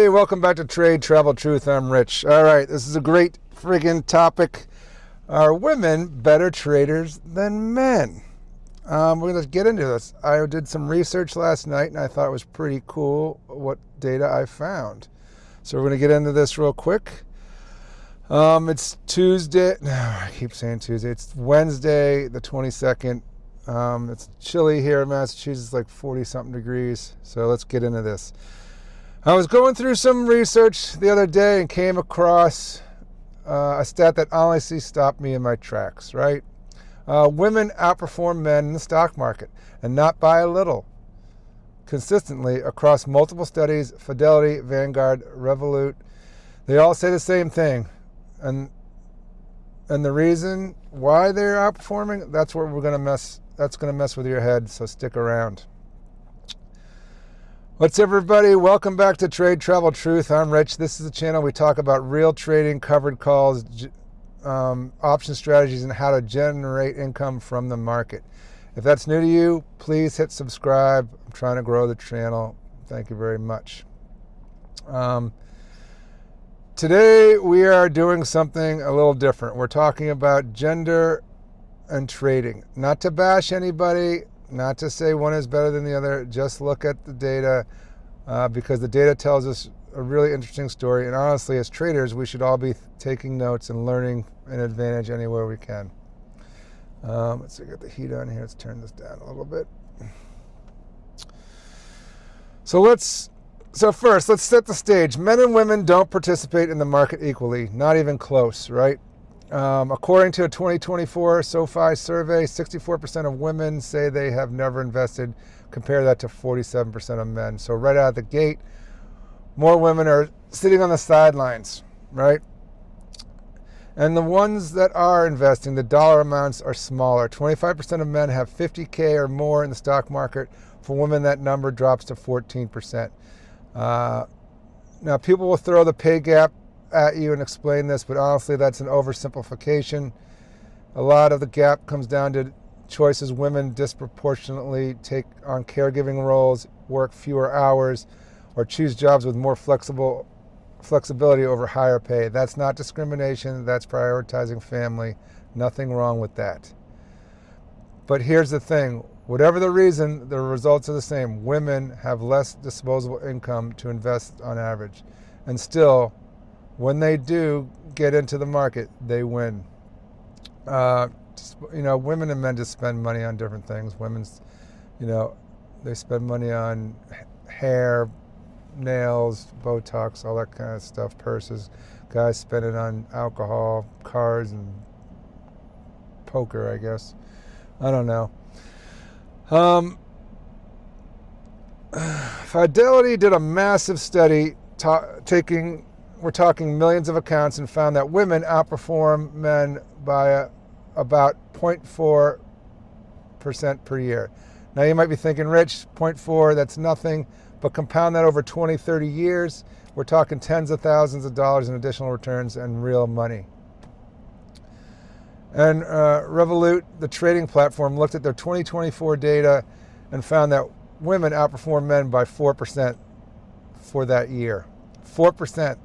Hey, welcome back to Trade, Travel, Truth. I'm Rich. All right, this is a great friggin' topic. Are women better traders than men? We're going to get into this. I did some research last night, and I thought it was pretty cool what data I found. So we're going to get into this real quick. It's Tuesday. No, I keep saying Tuesday. It's Wednesday, the 22nd. It's chilly here in Massachusetts, like 40-something degrees. So let's get into this. I was going through some research the other day and came across a stat that honestly stopped me in my tracks, right? Women outperform men in the stock market, and not by a little. Consistently across multiple studies, Fidelity, Vanguard, Revolut, they all say the same thing. And the reason why they're outperforming, that's where we're gonna mess with your head, so stick around. What's up, everybody? Welcome back to Trade, Travel, Truth. I'm Rich. This is the channel we talk about real trading, covered calls, option strategies, and how to generate income from the market. If that's new to you, please hit subscribe. I'm trying to grow the channel. Thank you very much. Today we are doing something a little different. We're talking about gender and trading. Not to bash anybody, not to say one is better than the other, just look at the data because the data tells us a really interesting story. And honestly, as traders, we should all be taking notes and learning an advantage anywhere we can. Let's see, get the heat on here. Let's turn this down a little bit. So first, let's set the stage. Men and women don't participate in the market equally, not even close, right? According to a 2024 SoFi survey, 64% of women say they have never invested. Compare that to 47% of men. So right out of the gate, more women are sitting on the sidelines, right? And the ones that are investing, the dollar amounts are smaller. 25% of men have 50K or more in the stock market. For women, that number drops to 14%. Now, people will throw the pay gap at you and explain this, but honestly, that's an oversimplification. A lot of the gap comes down to choices women disproportionately take on caregiving roles, work fewer hours, or choose jobs with more flexibility over higher pay. That's not discrimination, that's prioritizing family. Nothing wrong with that. But here's the thing, whatever the reason, the results are the same. Women have less disposable income to invest on average. And still, when they do get into the market, they win. Women and men just spend money on different things. Women's, they spend money on hair, nails, Botox, all that kind of stuff, purses. Guys spend it on alcohol, cars, and poker, I guess. I don't know. Fidelity did a massive study we're talking millions of accounts, and found that women outperform men by about 0.4% per year. Now you might be thinking, Rich, 0.4, that's nothing, but compound that over 20, 30 years, we're talking tens of thousands of dollars in additional returns and real money. And Revolut, the trading platform, looked at their 2024 data and found that women outperform men by 4% for that year. 4%.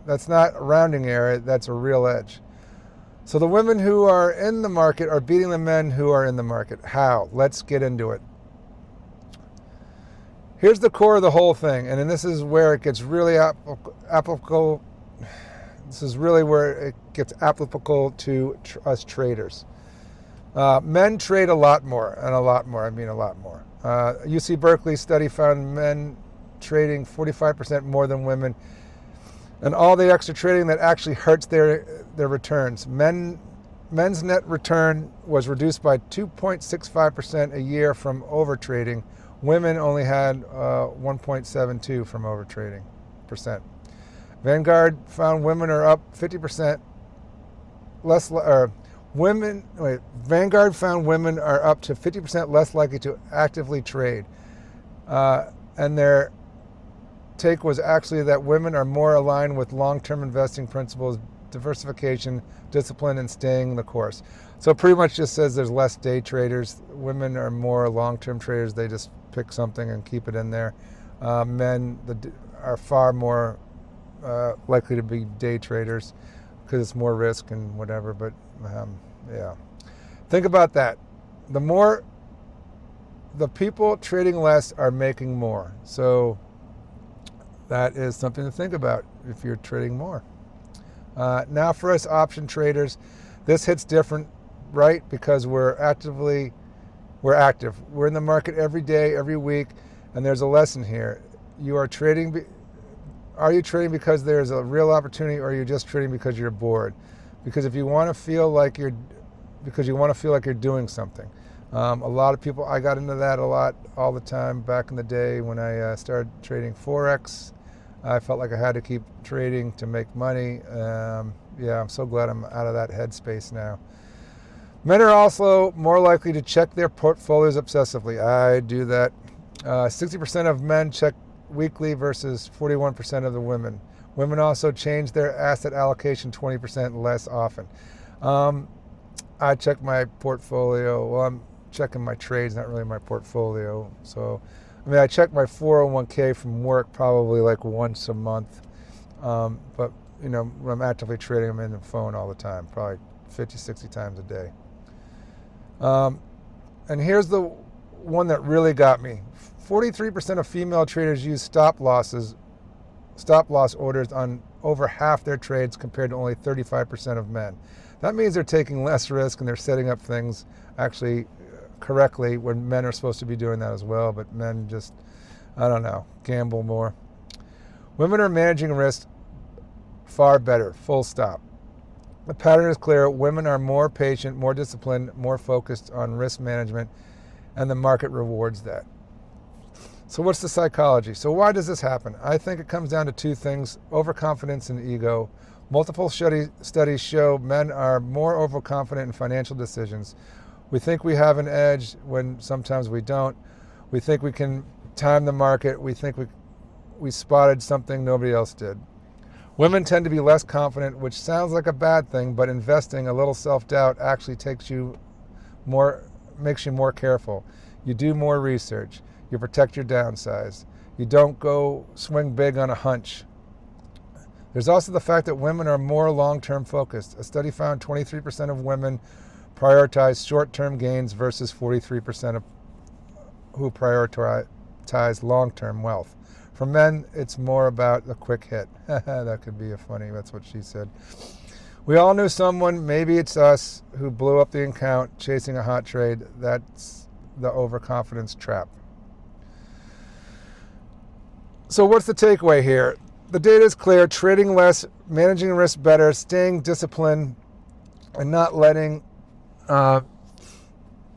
That's not a rounding error, that's a real edge. So the women who are in the market are beating the men who are in the market. How? Let's get into it. Here's the core of the whole thing, and this is where it gets really applicable. This is really where it gets applicable to us traders. Men trade a lot more, and a lot more, I mean a lot more. UC Berkeley study found men trading 45% more than women, and all the extra trading that actually hurts their returns. Men's net return was reduced by 2.65% a year from overtrading. Women only had 1.72 from overtrading percent. Vanguard found women are up 50% Vanguard found women are up to 50% less likely to actively trade. And their take was actually that women are more aligned with long-term investing principles, diversification, discipline, and staying the course. So it pretty much just says there's less day traders. Women are more long-term traders. They just pick something and keep it in there. Men are far more likely to be day traders because it's more risk and whatever. But yeah, think about that. The people trading less are making more. So that is something to think about if you're trading more. Now for us option traders, this hits different, right? Because we're active. We're in the market every day, every week, and there's a lesson here. Are you trading because there's a real opportunity, or are you just trading because you're bored? Because if you want to feel like you're doing something. A lot of people, I got into that a lot all the time back in the day when I started trading Forex. I felt like I had to keep trading to make money. Yeah, I'm so glad I'm out of that headspace now. Men are also more likely to check their portfolios obsessively. I do that. 60% of men check weekly versus 41% of the women. Women also change their asset allocation 20% less often. I check my portfolio. Well, I'm checking my trades, not really my portfolio. So, I check my 401k from work probably like once a month. But, when I'm actively trading, I'm in the phone all the time, probably 50, 60 times a day. And here's the one that really got me. 43% of female traders use stop loss orders on over half their trades compared to only 35% of men. That means they're taking less risk and they're setting up things actually correctly when men are supposed to be doing that as well, but men just, gamble more. Women are managing risk far better, full stop. The pattern is clear. Women are more patient, more disciplined, more focused on risk management, and the market rewards that. So what's the psychology? So why does this happen? I think it comes down to two things: overconfidence and ego. Multiple studies show men are more overconfident in financial decisions. We think we have an edge when sometimes we don't. We think we can time the market. We think we spotted something nobody else did. Women tend to be less confident, which sounds like a bad thing, but investing a little self-doubt actually makes you more careful. You do more research. You protect your downsides. You don't go swing big on a hunch. There's also the fact that women are more long-term focused. A study found 23% of women prioritize short-term gains versus 43% who prioritize long-term wealth. For men, it's more about the quick hit. That could be that's what she said. We all knew someone, maybe it's us, who blew up the account chasing a hot trade. That's the overconfidence trap. So what's the takeaway here? The data is clear: trading less, managing risk better, staying disciplined, and not letting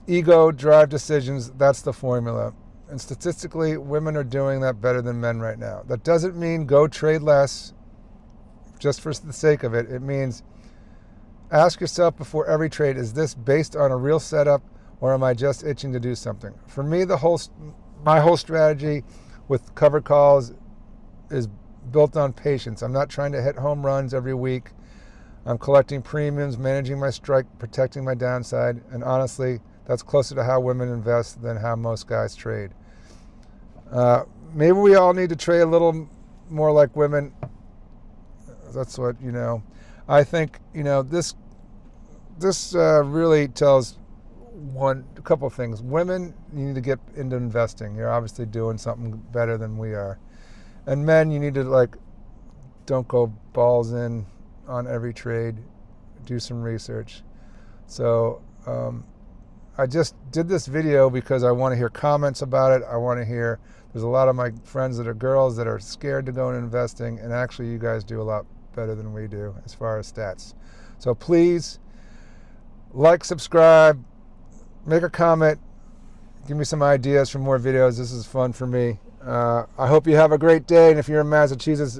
ego drive decisions. That's the formula. And statistically, women are doing that better than men right now. That doesn't mean go trade less just for the sake of it. It means ask yourself before every trade, is this based on a real setup, or am I just itching to do something? For me, my whole strategy with covered calls is built on patience. I'm not trying to hit home runs every week. I'm collecting premiums, managing my strike, protecting my downside, and honestly, that's closer to how women invest than how most guys trade. Maybe we all need to trade a little more like women. That's what, I think, this really tells a couple of things. Women, you need to get into investing. You're obviously doing something better than we are. And men, you need to don't go balls in on every trade. Do some research. So I just did this video because I want to hear comments about it. I want to hear, there's a lot of my friends that are girls that are scared to go into investing, and actually you guys do a lot better than we do as far as stats. So please subscribe, make a comment, give me some ideas for more videos. This is fun for me. I hope you have a great day, and if you're in Massachusetts,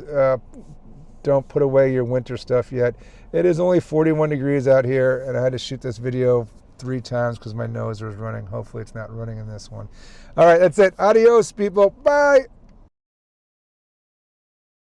don't put away your winter stuff yet. It is only 41 degrees out here, and I had to shoot this video 3 times because my nose was running. Hopefully it's not running in this one. All right, that's it. Adios, people. Bye.